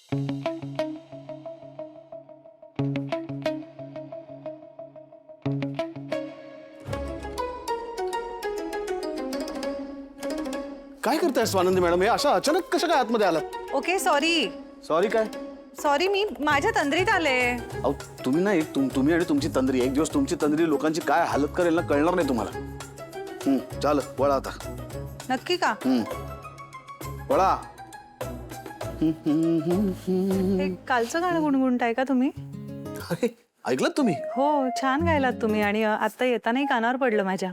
काय करताय स्वानंदी मॅडम? हे अशा अचानक कशा काय आतमध्ये आलात? ओके सॉरी सॉरी काय? सॉरी मी माझ्या तंद्रीत आले. अहो तुम्ही नाही, तुम्ही आणि तुमची तंद्री, एक दिवस तुमची तंद्री लोकांची काय हालत करेल ना कळणार नाही तुम्हाला. चाल वळा आता. नक्की का? वळा. हे कालचं गाणं गुणगुणताय का तुम्ही? अरे ऐकलं तुम्ही? हो छान गायलात तुम्ही आणि आता येतानाही कानावर पडलं माझ्या.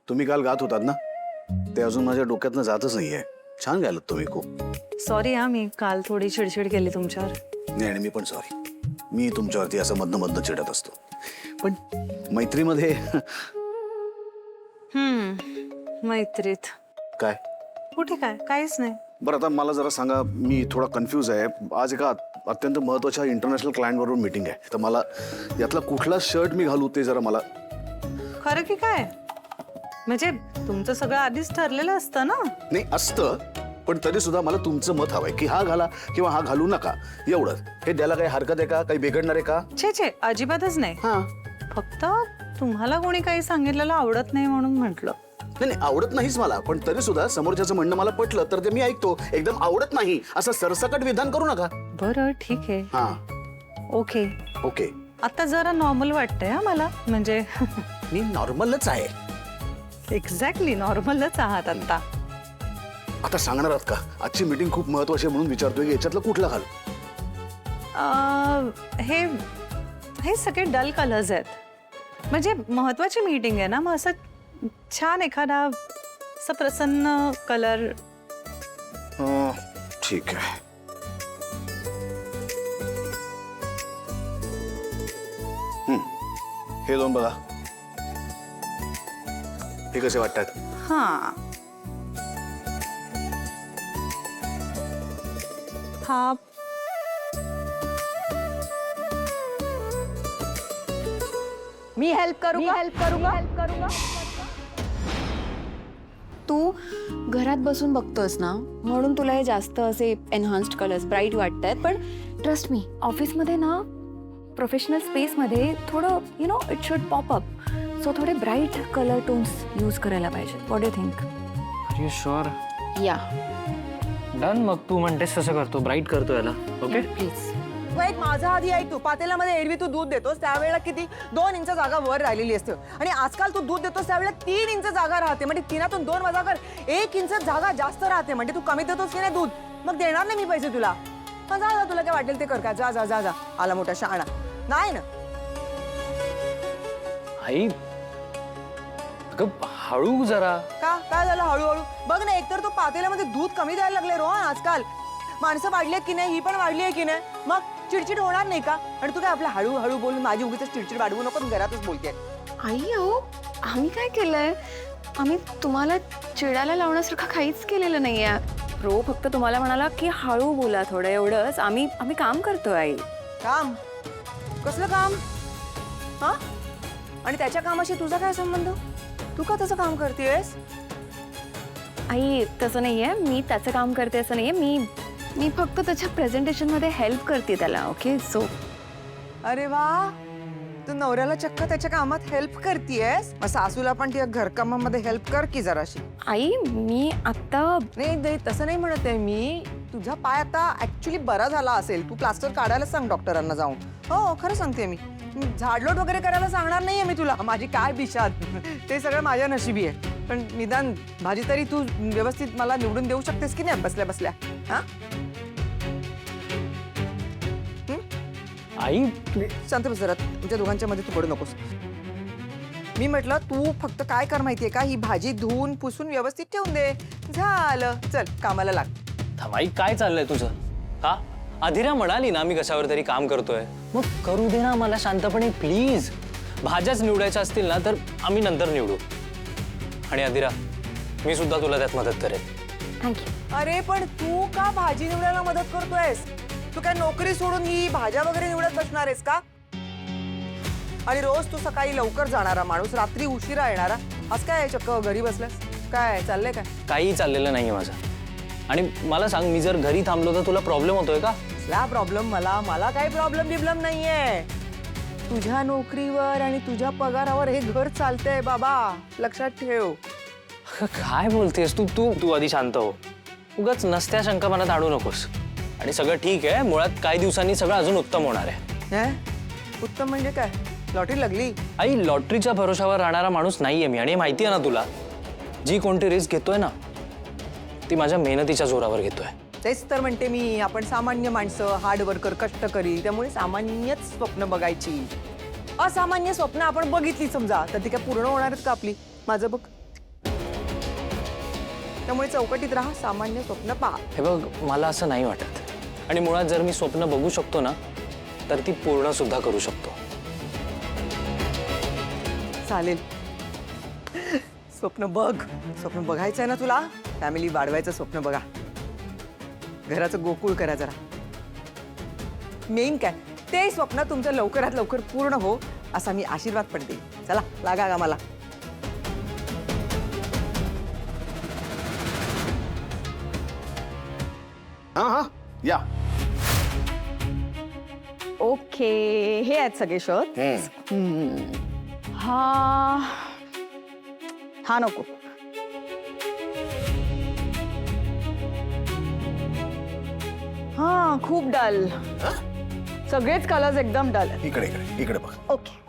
तुम्ही काल गात होतात ना, ते अजून माझ्या डोक्यातनं जातच नाहीये. छान गायलात तुम्ही खूप. सॉरी हा, मी काल थोडी चिडचिड केली तुमच्यावर. नाही आणि मी पण सॉरी. मी तुमच्यावरती असं मधनं मधनं चिडत असतो, पण मैत्रीमध्ये मैत्रीत काय? कुठे काय? काहीच नाही. बरं आता मला जरा सांगा, मी थोडा कन्फ्यूज आहे. आज एका अत्यंत महत्त्वाच्या इंटरनॅशनल क्लायंट बरोबर मीटिंग आहे, तर मला यातला कुठला शर्ट मी घालू ते जरा मला. खरं की काय? म्हणजे तुमचं सगळं आधीच ठरलेलं असतं ना? नाही असतं, पण तरी सुद्धा मला तुमचं मत हवंय की हा घाला किंवा हा घालू नका एवढंच. हे द्यायला काही हरकत आहे का? काही बिघडणार आहे का? छे अजिबातच नाही. हा फक्त तुम्हाला कोणी काही सांगितलेलं आवडत नाही म्हणून म्हटलं. नाही आवडत नाहीच मला, पण तरी सुद्धा समोरच्याचं म्हणणं मला पटलं तर ते मी ऐकतो. एकदम आवडत नाही असं सरसकट विधान करू नका. बरं ठीक आहे. हा ओके ओके. आता जरा नॉर्मल वाटतंय हा मला. म्हणजे मी नॉर्मलच आहे. एक्झॅक्टली नॉर्मलच आहात आता. आता सांगणार आहात का? आजची मीटिंग खूप महत्वाची आहे म्हणून विचारतोय की याच्यातलं कुठलं घालू? हे हे सगळे डल कलर्स आहेत. म्हणजे महत्वाची मीटिंग आहे ना, मग असं छान एखादा असं प्रसन्न कलर. ठीक आहे. हे दोन बघा, हे कसे वाटतात? हा हा मी हेल्प करूंगा. तू घरात बसून बघतोस ना, म्हणून तुला हे जास्त असे एनहान्स्ड कलर्स ब्राईट वाटतात. पण ट्रस्ट मी, ऑफिसमध्ये ना प्रोफेशनल स्पेसमध्ये थोडं it should pop up. So थोडे ब्राईट कलर टोन्स यूज करायला पाहिजे. What do think? Are you sure? Yeah done. मग तू म्हणतेस तसं करतो, ब्राईट करतो याला. Okay please. एक माझा आधी ऐक तू. पातेल्यामध्ये एरवी तू दूध देतोस त्यावेळेला किती 2 इंच जागा वर राहिलेली असते, आणि आजकाल तू दूध देतोस त्यावेळेला 3 इंच जागा राहते. म्हणजे 3तून 2 वजा कर, 1 इंच जागा जास्त राहते. म्हणजे तू कमी देतोस की नाही दूध, मग देणार नाही मी पैसे तुला. जा तुला काय वाटेल ते कर. का जा जा जा जा. आला मोठा शहाणा. नाही ना आई, अगं हळू जरा. का? काय झालं हळूहळू? बघ ना, एकतर तो पातेल्यामध्ये दूध कमी द्यायला लागले रोहन आजकाल. माणसं वाढली आहेत की नाही, ही पण वाढली आहे की नाही, मग चिडचिड होणार नाही का? आणि तू काय आपल्या हळूहळू बोलून माझी उगीच चिडचिड वाढवू नको. घरातच बोलते. आई अहो, आम्ही काय केलंय? आम्ही तुम्हाला चिडायला लावण्यासारखं काहीच केलेलं नाहीये. प्रो फक्त तुम्हाला म्हणाला की हळू बोला थोडं, एवढंच. आम्ही काम करतोय आई. काम? कसलं काम? हा? आणि त्याच्या कामाशी तुझा काय संबंध? तू का तसं काम करतेयस? आई तसं नाहीये, मी त्याचं काम करते असं नाहीये. मी फक्त त्याच्या प्रेझेंटेशनमध्ये हेल्प करते त्याला. Okay so. अरे वा, तू नवऱ्याला चक्क त्याच्या कामात हेल्प करतेयस. मग सासूला पण ती घरकामामध्ये हेल्प कर की जराशी. आई मी आता नाही तसं नाही म्हणत आहे मी. तुझा पाय आता ऍक्च्युली बरा झाला असेल. तू प्लास्टर काढायला सांग डॉक्टरांना जाऊन. हो खरं सांगते मी. झाडलोट वगैरे करायला सांगणार नाहीये मी तुला. माझी काय बिशाद, ते सगळं माझ्या नशिबी आहे. पण निदान भाजी तरी तू व्यवस्थित मला निवडून देऊ शकतेस की नाही बसल्या बसल्या? हा आई शांत बस जरा. तुमच्या दोघांच्या मध्ये तू पडू नकोस. मी म्हटलं तू फक्त काय कर माहितीये का, ही भाजी धुवून पुसून व्यवस्थित ठेवून दे. झालं, चल कामाला लाग. थांबाई, काय चाललंय तुझं? हा, अधिरा म्हणाली ना मी कशावर तरी काम करतोय, मग करू दे ना मला शांतपणे प्लीज. भाज्याच निवडायच्या असतील ना तर आम्ही नंतर निवडू. आणि अधिरा, मी सुद्धा तुला त्यात मदत करेन. थँक्यू. अरे पण तू का भाजी निवडायला मदत करतोयस? तू काय नोकरी सोडून ही भाज्या वगैरे निवडत बसणार आहेस का? आणि रोज तू सकाळी लवकर जाणारा माणूस, रात्री उशिरा येणारा, आज काय चक्क घरी बसलास? काय चाललंय काय? काही चाललेलं नाहीये माझं. आणि मला सांग, मी जर घरी थांबलो तर तुला प्रॉब्लेम होतोय का? कसला प्रॉब्लेम? मला काही प्रॉब्लेम नाहीये. तुझ्या नोकरीवर आणि तुझ्या पगारावर हे घर चालतंय बाबा, लक्षात ठेव. काय बोलतेस तू तू तू आधी शांत हो. उगाच नसत्या शंका मनात आणू नकोस. आणि सगळं ठीक आहे, मुळात काही दिवसांनी सगळं अजून उत्तम होणार आहे. हे? उत्तम म्हणजे काय? लॉटरी लागली? आई, लॉटरीच्या भरोशावर राहणारा माणूस नाहीये मी, आणि हे माहिती आहे ना तुला. जी कोणती रिस्क घेतोय ना, ती माझ्या मेहनतीच्या जोरावर घेतोय. तेच तर म्हणते मी, आपण सामान्य माणसं, हार्ड वर्कर, कष्टकरी, त्यामुळे सामान्यच स्वप्न बघायची. असामान्य स्वप्न आपण बघितली समजा, तर ती काय पूर्ण होणारच का आपली? माझं बघ. त्यामुळे चौकटीत राहा, सामान्य स्वप्न पहा. हे बघ, मला असं नाही वाटत. आणि मुळात जर मी स्वप्न बघू शकतो ना, तर ती पूर्ण सुद्धा करू शकतो. चालेल. स्वप्न बघ. स्वप्न बघायचंय ना तुला? फॅमिली वाढवायचं स्वप्न बघा. घराचं गोकुळ करा जरा. मेन काय, ते स्वप्न तुमचं लवकरात लवकर पूर्ण हो, असा मी आशीर्वाद पण देईन. चला, लागा कामाला. हां या. ओके, हे आहेत सगळे शर्ट. हा नको. हा खूप डल. सगळेच कलर्स एकदम डल. इकडे इकडे इकडे बघ. ओके.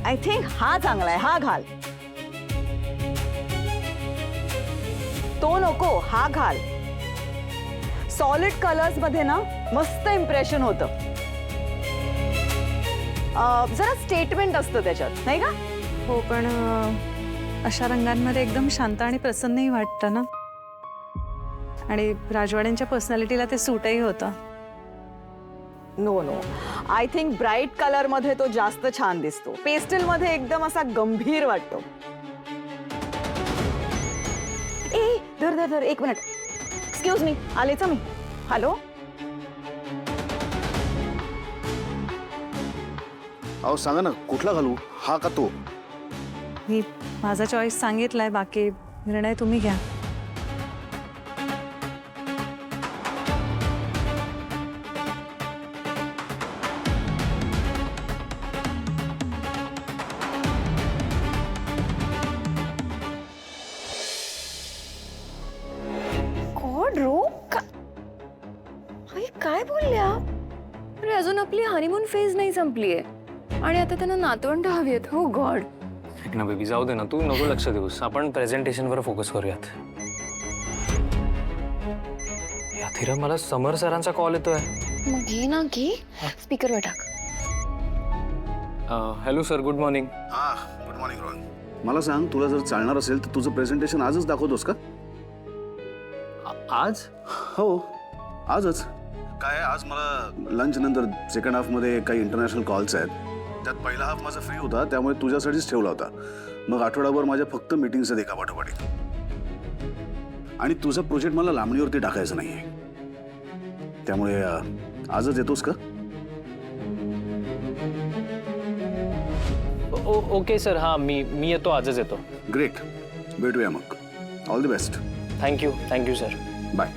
आय थिंक हा चांगला आहे, हा घाल. तो नको, हा घाल. सॉलिड कलर्स मध्ये ना मस्त इम्प्रेशन होतं. जरा स्टेटमेंट असतं त्याच्यात, नाही का? हो, पण अशा रंगांमध्ये एकदम शांत आणि प्रसन्नही वाटतं ना. आणि राजवाड्यांच्या पर्सनॅलिटीला ते सूटही होतं. No no, I think bright colour मध्ये तो जास्त छान दिसतो. पेस्टल मध्ये एकदम असा गंभीर वाटतो. ए धर धर धर, एक मिनिट. एक्सक्यूज मी, आलेच मी. हॅलो. अहो सांगा ना, कुठला घालू, हा का तो? मी माझा चॉईस सांगितलाय, बाकी निर्णय तुम्ही घ्या. गॉड रो, काय बोलल्या? अरे अजून आपली हनीमून फेज नाही संपलीये आणि आता त्यांना नातवंड हवी आहेत. हो गॉड. ऐक ना बेबी, जाऊ दे ना, तू नको लक्ष देऊस. आपण प्रेझेंटेशनवर फोकस करूयात. अथिरा, मला समर सरांचा कॉल येतोय. मग घे ना, घे. स्पीकरवर टाक. Hello sir, good morning. हां, गुड मॉर्निंग रोहन. मला सांग, तुला जर चालणार असेल तर तुझं प्रेझेंटेशन आजच दाखवतोस का? आज? हो, आजच. काय आज मला लंच नंतर सेकंड हाफमध्ये काही इंटरनॅशनल कॉल्स आहेत. त्यात पहिला हाफ माझा फ्री होता, त्यामुळे तुझ्यासाठीच ठेवला होता. मग आठवडाभर माझ्या फक्त मीटिंग्स आहेत एका पाठोपाठी. आणि तुझा प्रोजेक्ट मला लांबणीवरती टाकायचा नाहीये, त्यामुळे आजच येतोस का? ओके सर, हां, मी येतो, आजच येतो. ग्रेट, भेटूया मग. All the best. Thank you sir. Bye.